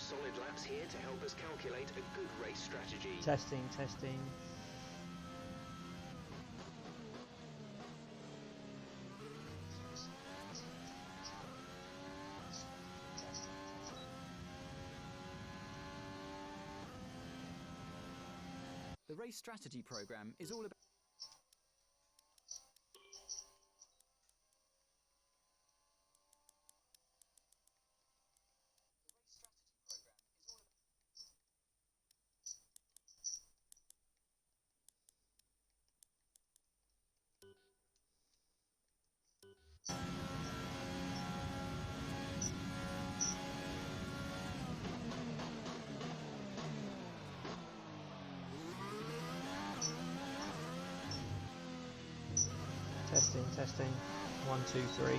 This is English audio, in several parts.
solid laps here to help us calculate a good race strategy. Testing, testing. The race strategy program is all about... Testing, testing. 1, 2, 3.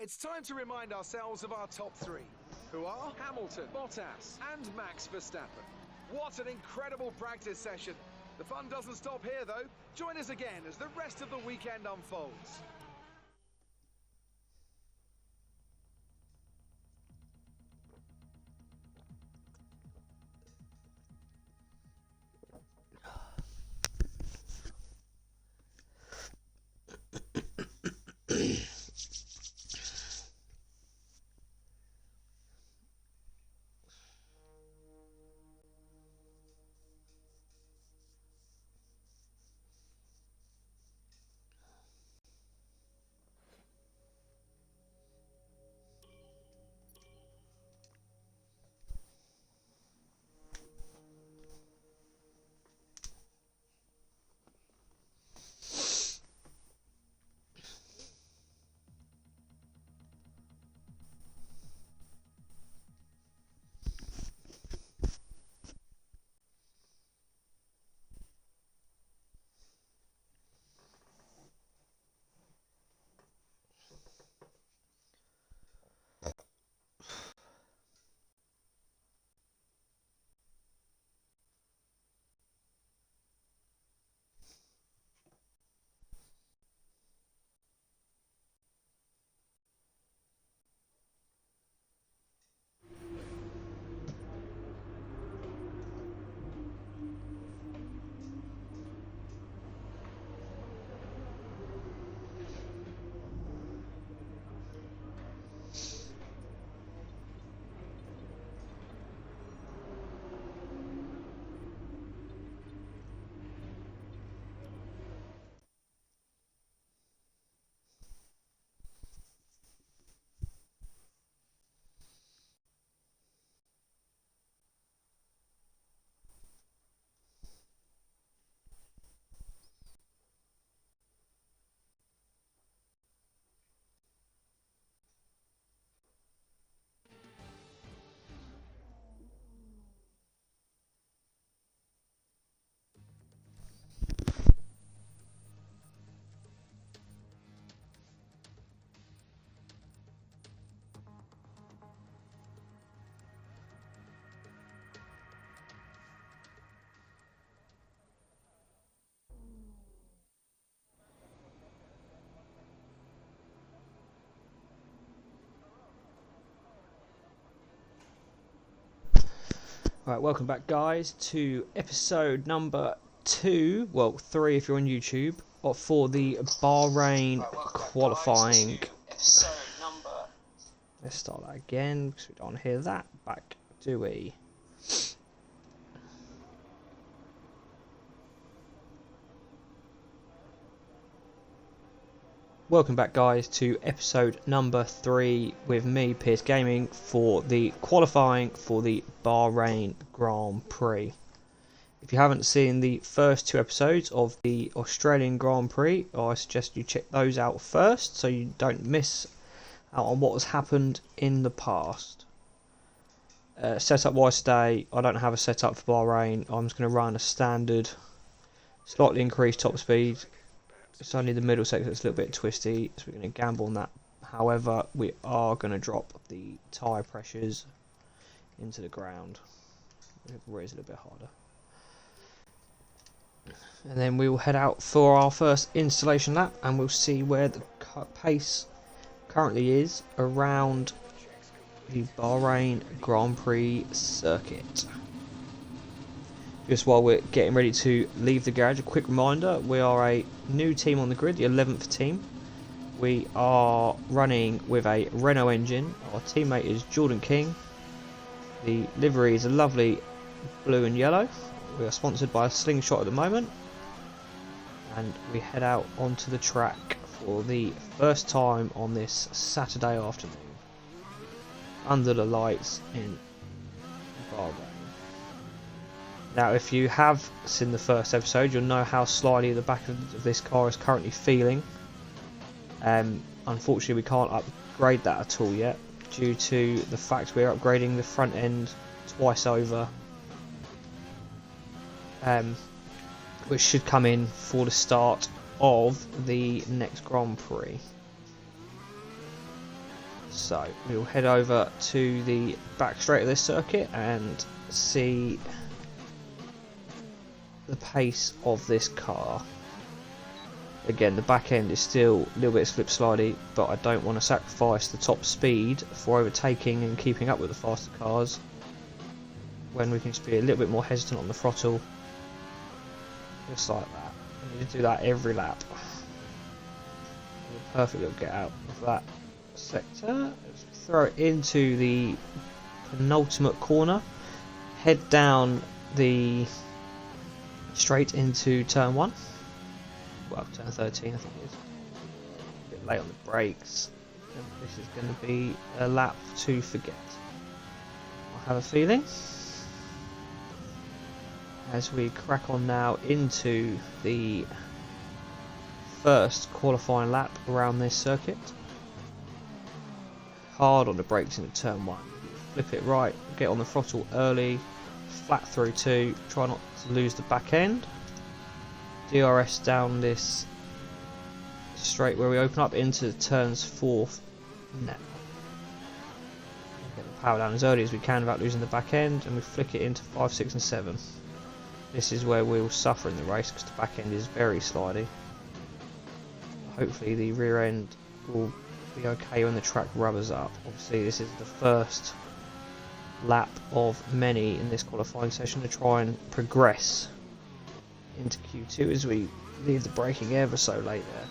It's time to remind ourselves of our top three, who are Hamilton, Bottas, and Max Verstappen. What an incredible practice session. The fun doesn't stop here, though. Join us again as the rest of the weekend unfolds. Right, welcome back, guys, to episode number 2, well, 3 if you're on YouTube, for the Bahrain qualifying. Let's start that again, because we don't want to hear that back, do we? Welcome back, guys, to episode number 3 with me, Pearcegaming, for the qualifying for the Bahrain Grand Prix. If you haven't seen the first 2 episodes of the Australian Grand Prix, I suggest you check those out first so you don't miss out on what has happened in the past. Setup wise today, I don't have a setup for Bahrain. I'm just going to run a standard, slightly increased top speed. It's only the middle section that's a little bit twisty, so we're going to gamble on that. However, we are going to drop the tyre pressures into the ground. Where it's a little bit harder. And then we will head out for our first installation lap, and we'll see where the pace currently is around the Bahrain Grand Prix circuit. Just while we're getting ready to leave the garage, a quick reminder, we are a new team on the grid, the 11th team. We are running with a Renault engine. Our teammate is Jordan King. The livery is a lovely blue and yellow. We are sponsored by Slingshot at the moment. And we head out onto the track for the first time on this Saturday afternoon. Under the lights in Bahrain. Now, if you have seen the first episode, you'll know how slidey the back of this car is currently feeling. Unfortunately, we can't upgrade that at all yet, due to the fact we're upgrading the front end twice over, which should come in for the start of the next Grand Prix. So, we'll head over to the back straight of this circuit and see the pace of this car. Again, the back end is still a little bit slip slidey, but I don't want to sacrifice the top speed for overtaking and keeping up with the faster cars when we can just be a little bit more hesitant on the throttle, just like that. We need to do that every lap. A perfect little get out of that sector. Let's throw it into the penultimate corner, head down the straight into turn 1, well, turn 13 I think it is, a bit late on the brakes, and this is going to be a lap to forget, I have a feeling, as we crack on now into the first qualifying lap around this circuit. Hard on the brakes into turn 1, flip it right, get on the throttle early, flat through 2, try not to lose the back end. DRS down this straight where we open up into turns 4 now. Get the power down as early as we can without losing the back end, and we flick it into 5, 6 and 7. This is where we will suffer in the race because the back end is very slidey. Hopefully the rear end will be okay when the track rubbers up. Obviously this is the first lap of many in this qualifying session to try and progress into Q2 as we leave the braking ever so late there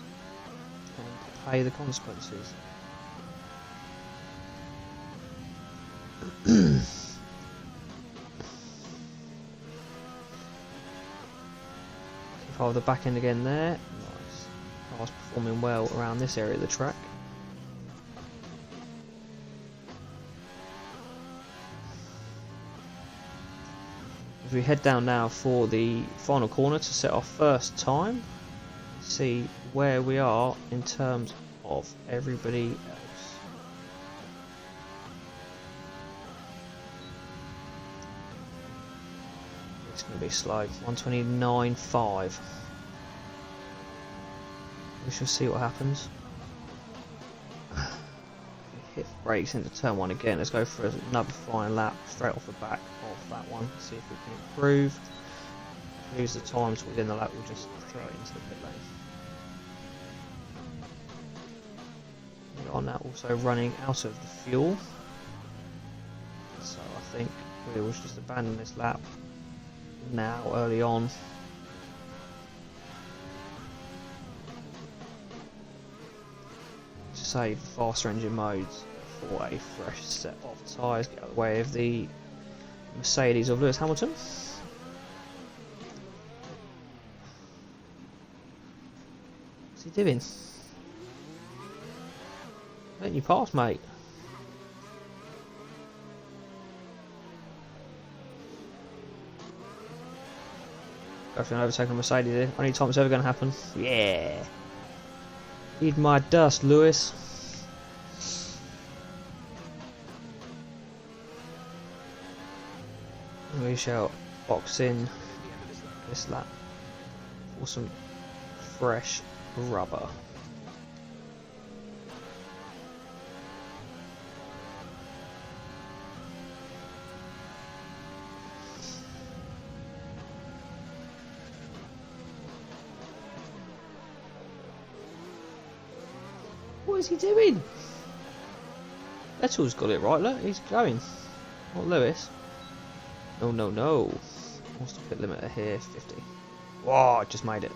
and pay the consequences. Follow the back end again there. Nice. Car's performing well around this area of the track. As we head down now for the final corner to set our first time, see where we are in terms of everybody else. It's going to be slow, 129.5. We shall see what happens. Hit brakes into turn 1 again. Let's go for another flying lap straight off the back of that one. See if we can improve. Lose the times within the lap, we'll just throw it into the pit lane. We are now also running out of the fuel, so I think we will just abandon this lap now, early on. To save faster engine modes for a fresh set of tyres, get out of the way of the Mercedes of Lewis Hamilton. What's he doing? Letting you pass, mate. Go for an overtaking Mercedes here. Only time it's ever going to happen. Yeah. Eat my dust, Lewis. We shall box in this lap for some fresh rubber. What is he doing? Vettel's got it right, look, he's going. Not Lewis. No, no, no. What's the pit limiter here? 50. Whoa, I just made it.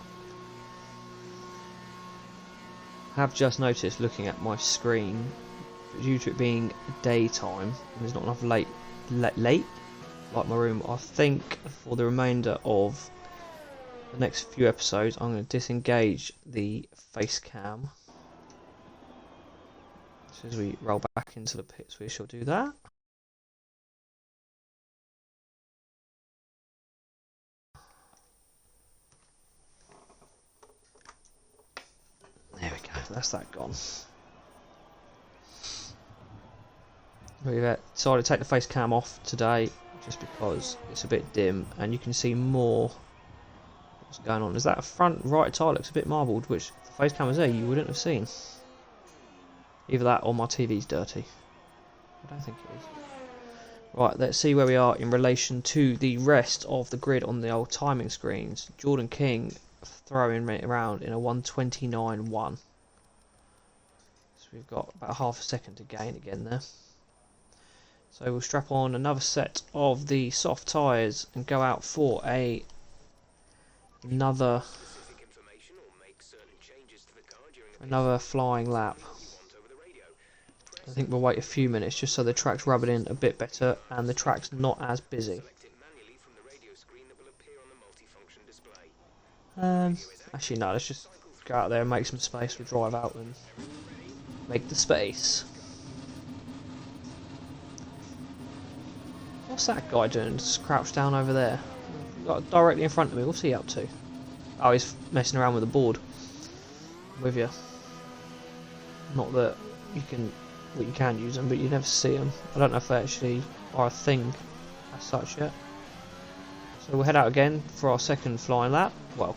I have just noticed, looking at my screen, due to it being daytime, and there's not enough light like my room, I think for the remainder of the next few episodes, I'm going to disengage the face cam. So as we roll back into the pits, we shall do that. There we go, that's that gone. We've decided to take the face cam off today just because it's a bit dim and you can see more what's going on. Is that a front right tyre looks a bit marbled, which if the face cam was there you wouldn't have seen. Either that or my TV's dirty. I don't think it is. Right, let's see where we are in relation to the rest of the grid on the old timing screens. Jordan King throwing it around in a 1:29.1. So we've got about half a second to gain again there. So we'll strap on another set of the soft tyres and go out for another flying lap. I think we'll wait a few minutes just so the track's rubbing in a bit better and the track's not as busy. Actually no, let's just go out there and make some space. We'll drive out and make the space. What's that guy doing? Just crouched down over there. Got directly in front of me. What's he up to? Oh, he's messing around with the board. With you. Not that you can use them, but you never see them. I don't know if they actually are a thing as such yet. So we'll head out again for our second flying lap. Well,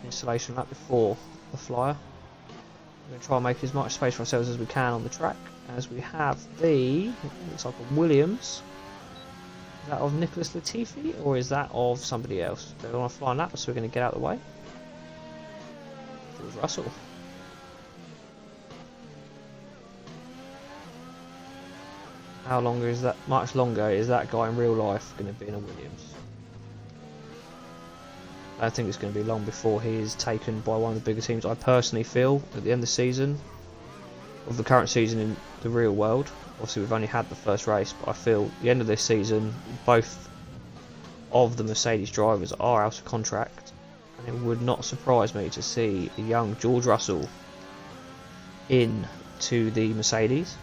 installation lap before the flyer. We're going to try and make as much space for ourselves as we can on the track. As we have the, looks like a Williams. Is that of Nicholas Latifi or is that of somebody else? They're on a flying lap, so we're going to get out of the way. It was Russell. How longer is that? Much longer is that guy in real life going to be in a Williams? I don't think it's going to be long before he is taken by one of the bigger teams. I personally feel at the end of the season, of the current season in the real world, obviously we've only had the first race, but I feel at the end of this season both of the Mercedes drivers are out of contract, and it would not surprise me to see a young George Russell into the Mercedes.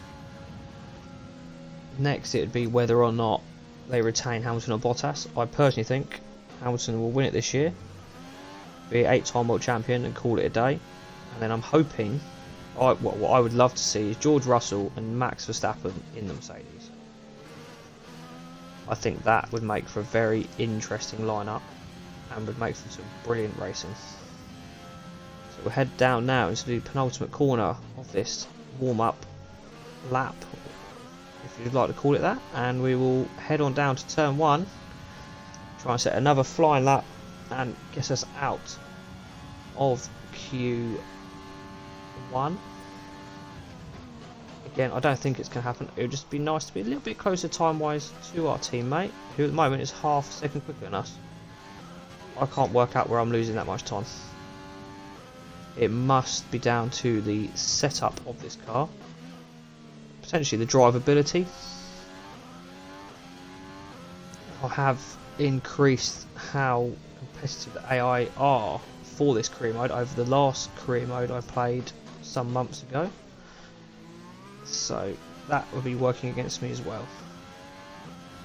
Next it would be whether or not they retain Hamilton or Bottas. I personally think Hamilton will win it this year, be 8-time world champion and call it a day. And then I'm hoping, what I would love to see is George Russell and Max Verstappen in the Mercedes. I think that would make for a very interesting lineup and would make for some brilliant racing. So we'll head down now into the penultimate corner of this warm-up lap, if you'd like to call it that, and we will head on down to turn 1, try and set another flying lap and get us out of Q1. Again, I don't think it's going to happen. It would just be nice to be a little bit closer time-wise to our teammate, who at the moment is half a second quicker than us. I can't work out where I'm losing that much time. It must be down to the setup of this car. Potentially the drivability. I have increased how competitive the AI are for this career mode over the last career mode I played some months ago. So that will be working against me as well.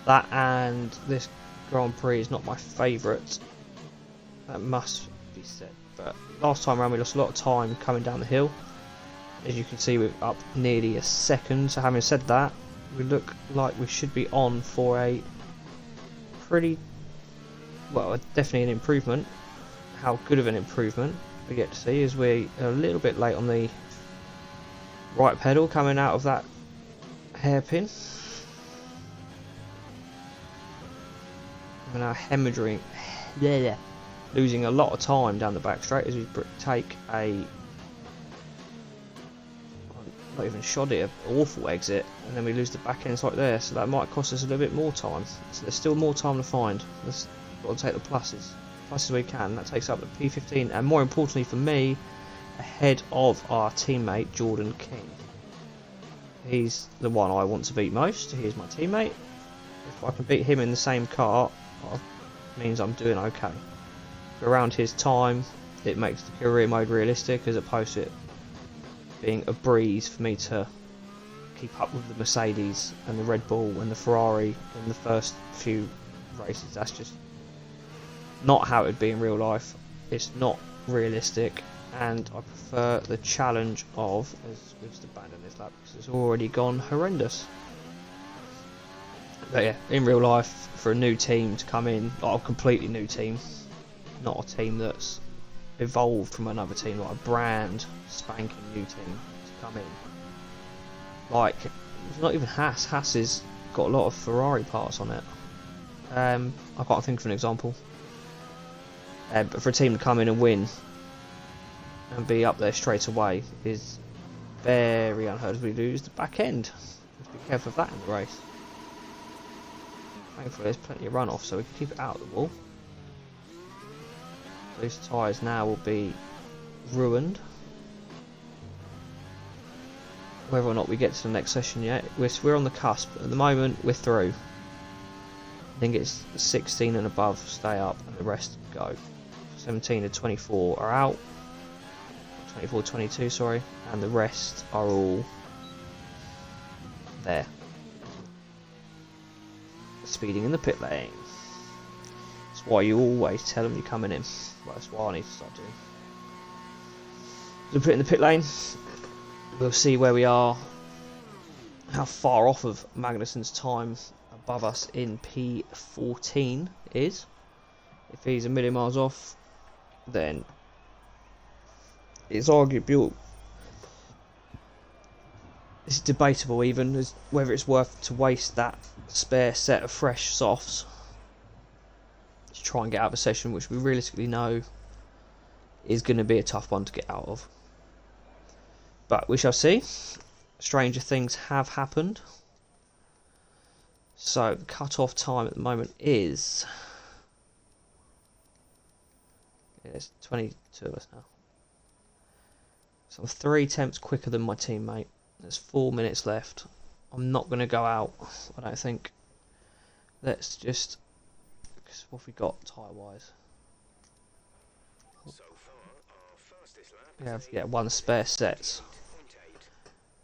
That and this Grand Prix is not my favourite. That must be said. But last time around we lost a lot of time coming down the hill. As you can see, we're up nearly a second. So having said that, we look like we should be on for a pretty, well, definitely an improvement. How good of an improvement we get to see is we're a little bit late on the right pedal coming out of that hairpin. We're now hemorrhaging, losing a lot of time down the back straight as we take a, not even shoddy, an awful exit, and then we lose the back ends like there, so that might cost us a little bit more time. So there's still more time to find. Let's got to take the pluses we can. That takes up the P15, and more importantly for me, ahead of our teammate Jordan King. He's the one I want to beat most. He's my teammate. If I can beat him in the same car, it means I'm doing okay. Around his time, it makes the career mode realistic as opposed to it being a breeze for me to keep up with the Mercedes and the Red Bull and the Ferrari in the first few races. That's just not how it would be in real life. It's not realistic, and I prefer the challenge of, as we've just abandoned this lap because it's already gone horrendous. But yeah, in real life, for a new team to come in, like a completely new team, not a team that's evolved from another team, like a brand spanking new team to come in. Like, it's not even Haas. Haas has got a lot of Ferrari parts on it. I can't think of an example. But for a team to come in and win and be up there straight away is very unheard of. We lose the back end. Let's be careful of that in the race. Thankfully there's plenty of runoff so we can keep it out of the wall. These tyres now will be ruined. Whether or not we get to the next session yet, we're on the cusp. At the moment we're through. I think it's 16 and above stay up and the rest go. 17 to 24 are out. 24 22, sorry, and the rest are all there. Speeding in the pit lane. That's why you always tell them you're coming in. Well, that's why I need to start doing. So put it in the pit lane. We'll see where we are. How far off of Magnussen's time above us in P14 is. If he's a million miles off, then it's arguable. It's debatable even as whether it's worth to waste that spare set of fresh softs to try and get out of a session which we realistically know is going to be a tough one to get out of. But we shall see. Stranger things have happened. So the cut-off time at the moment is... There's 22 of us now. So I'm 3 attempts quicker than my teammate. There's 4 minutes left. I'm not going to go out, I don't think. Let's just... What have we got tyre-wise? We have, yeah, 1 spare set,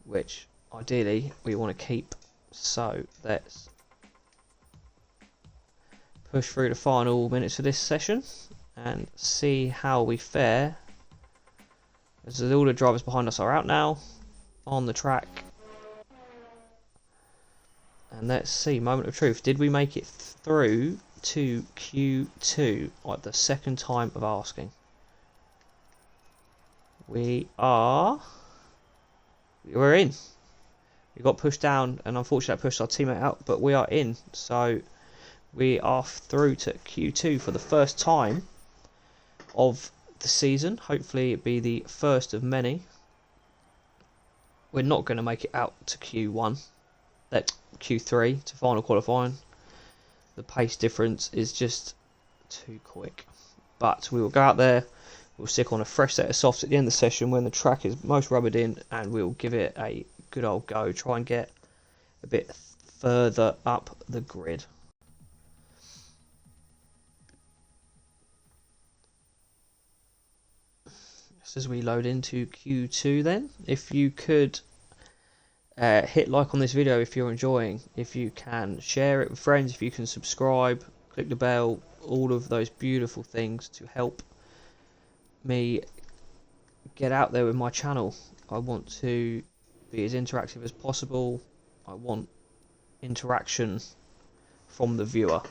which ideally we want to keep. So let's push through the final minutes of this session and see how we fare. As all the drivers behind us are out now on the track. And let's see, moment of truth. Did we make it through to Q2? Like the second time of asking. We're in. We got pushed down and unfortunately that pushed our teammate out, but we are in. So we are through to Q2 for the first time of the season. Hopefully it be the first of many. we're not going to make it out to Q1, that Q3 to final qualifying. The pace difference is just too quick. But we will go out there, we'll stick on a fresh set of softs at the end of the session when the track is most rubbered in, and we'll give it a good old go. Try and get a bit further up the grid. Just as we load into Q2 then, if you could hit like on this video if you're enjoying, if you can share it with friends, if you can subscribe, click the bell, all of those beautiful things to help me get out there with my channel. I want to be as interactive as possible. I want interaction from the viewer.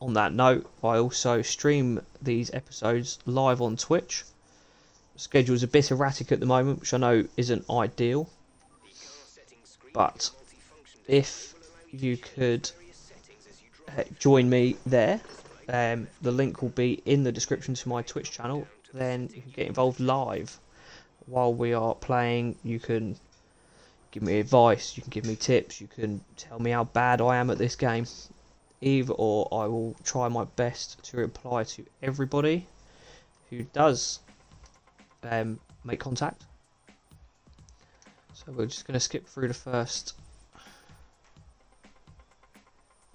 On that note, I also stream these episodes live on Twitch. The schedule's a bit erratic at the moment, which I know isn't ideal, but if you could join me there, the link will be in the description to my Twitch channel. Then you can get involved live while we are playing. You can give me advice, you can give me tips, you can tell me how bad I am at this game. Either or, I will try my best to reply to everybody who does make contact. So we're just going to skip through the first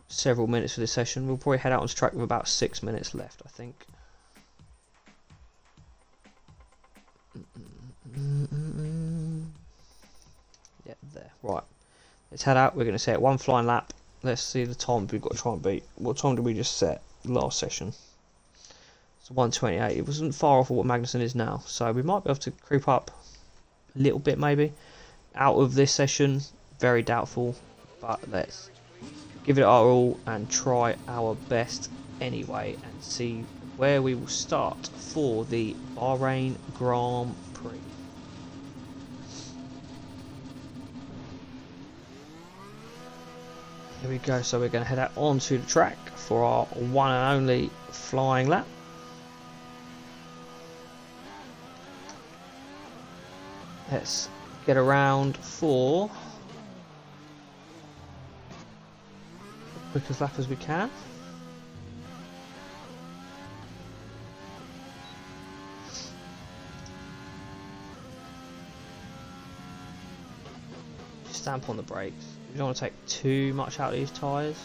several minutes for this session. We'll probably head out onto track with about 6 minutes left, I think. Yeah, there. Right. Let's head out. We're going to set one flying lap. Let's see the time we've got to try and beat. What time did we just set last session? It's 1:28. It wasn't far off of what Magnussen is now, so we might be able to creep up a little bit maybe. Out of this session, very doubtful, but let's give it our all and try our best anyway and see where we will start for the Bahrain Grand Prix. Here we go, so we're going to head out onto the track for our one and only flying lap. Let's get around for the quickest lap as we can. Stamp on the brakes. You don't want to take too much out of these tyres,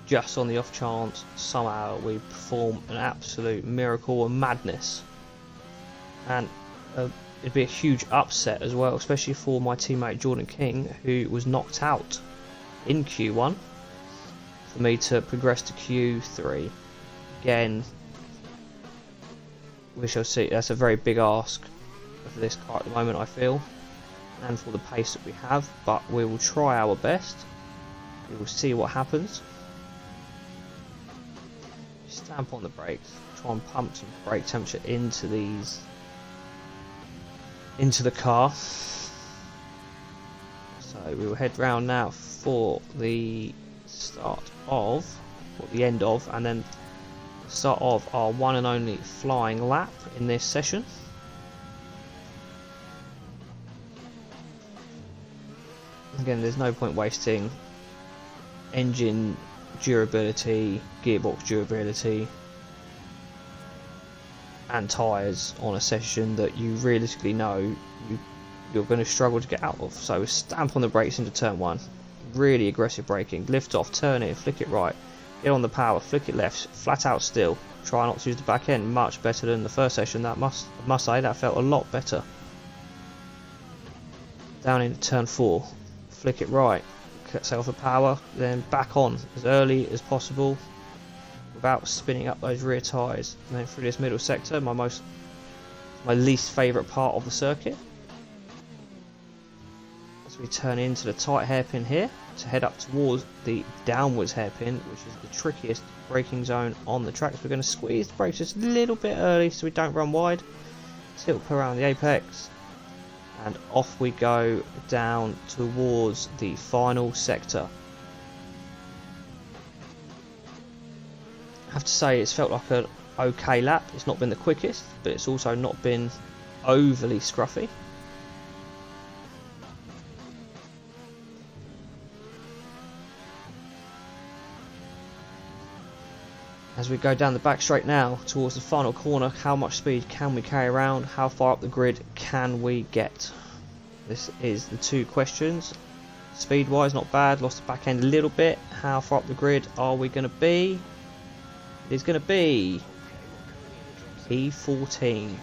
just on the off chance somehow we perform an absolute miracle and madness, and it'd be a huge upset as well, especially for my teammate Jordan King, who was knocked out in Q1, for me to progress to Q3. Again, we shall see. That's a very big ask for this car at the moment, I feel, and for the pace that we have, but we will try our best. We will see what happens. Stamp on the brakes, try and pump some brake temperature into the car. So we will head round now for the start of, or the end of, and then the start of our one and only flying lap in this session. Again, there's no point wasting engine durability, gearbox durability and tyres on a session that you realistically know you're going to struggle to get out of. So stamp on the brakes into turn 1, really aggressive braking, lift off, turn it, flick it right, get on the power, flick it left, flat out still, try not to use the back end. Much better than the first session. That must say that felt a lot better. Down into turn 4, flick it right, set off the power, then back on as early as possible without spinning up those rear tyres, and then through this middle sector, my least favourite part of the circuit, as we turn into the tight hairpin here to head up towards the downwards hairpin, which is the trickiest braking zone on the track. So we're going to squeeze the brakes just a little bit early so we don't run wide, tilt around the apex, and off we go down towards the final sector. I have to say it's felt like an okay lap. It's not been the quickest, but it's also not been overly scruffy. As we go down the back straight now towards the final corner, how much speed can we carry around? How far up the grid can we get? This is the two questions. Speed wise, not bad. Lost the back end a little bit. How far up the grid are we going to be? It's going to be P14.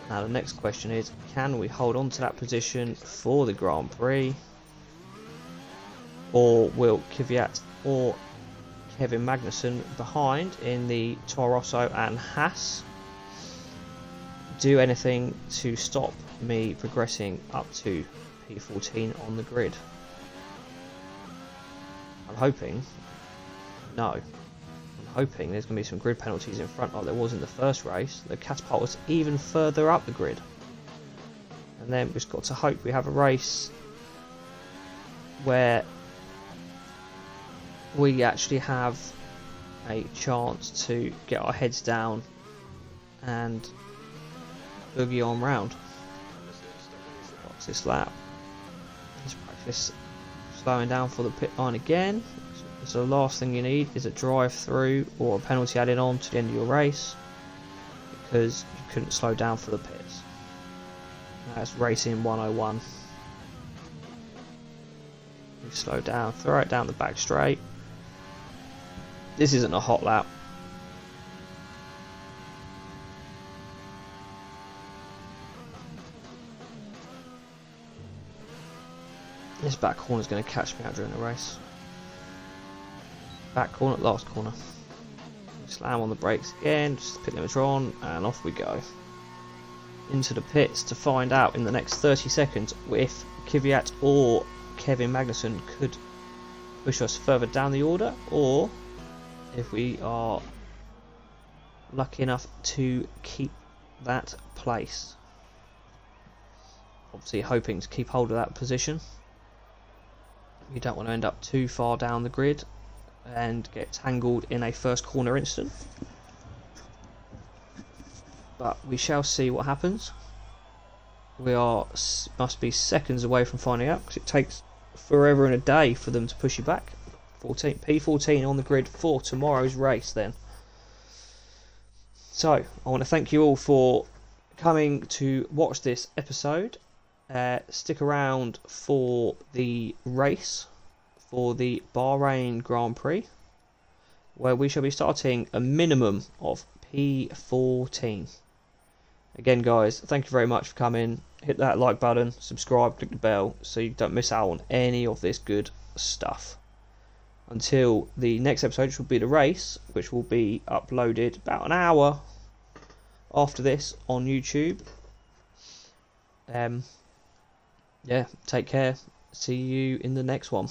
Now the next question is, can we hold on to that position for the Grand Prix? Or will Kvyat or Kevin Magnussen behind in the Toro Rosso and Haas do anything to stop me progressing up to P14 on the grid? I'm hoping no. I'm hoping there's going to be some grid penalties in front like there was in the first race that catapult us even further up the grid. And then we've just got to hope we have a race where we actually have a chance to get our heads down and boogie on round. What's this lap? Let's practice slowing down for the pit line again. So the last thing you need is a drive through or a penalty added on to the end of your race because you couldn't slow down for the pits. That's racing 101. We slow down, throw it down the back straight. This isn't a hot lap. This back corner is going to catch me out during the race. Back corner, last corner. Slam on the brakes again, just pit limiter on, and off we go. Into the pits to find out in the next 30 seconds if Kvyat or Kevin Magnussen could push us further down the order, or if we are lucky enough to keep that place. Obviously hoping to keep hold of that position. We don't want to end up too far down the grid and get tangled in a first corner incident. But we shall see what happens. We must be seconds away from finding out because it takes forever and a day for them to push you back. P14 on the grid for tomorrow's race then. So I want to thank you all for coming to watch this episode. Stick around for the race for the Bahrain Grand Prix, where we shall be starting a minimum of P14. Again guys, thank you very much for coming. Hit that like button, subscribe, click the bell so you don't miss out on any of this good stuff. Until the next episode, which will be the race, which will be uploaded about an hour after this on YouTube. Yeah, take care. See you in the next one.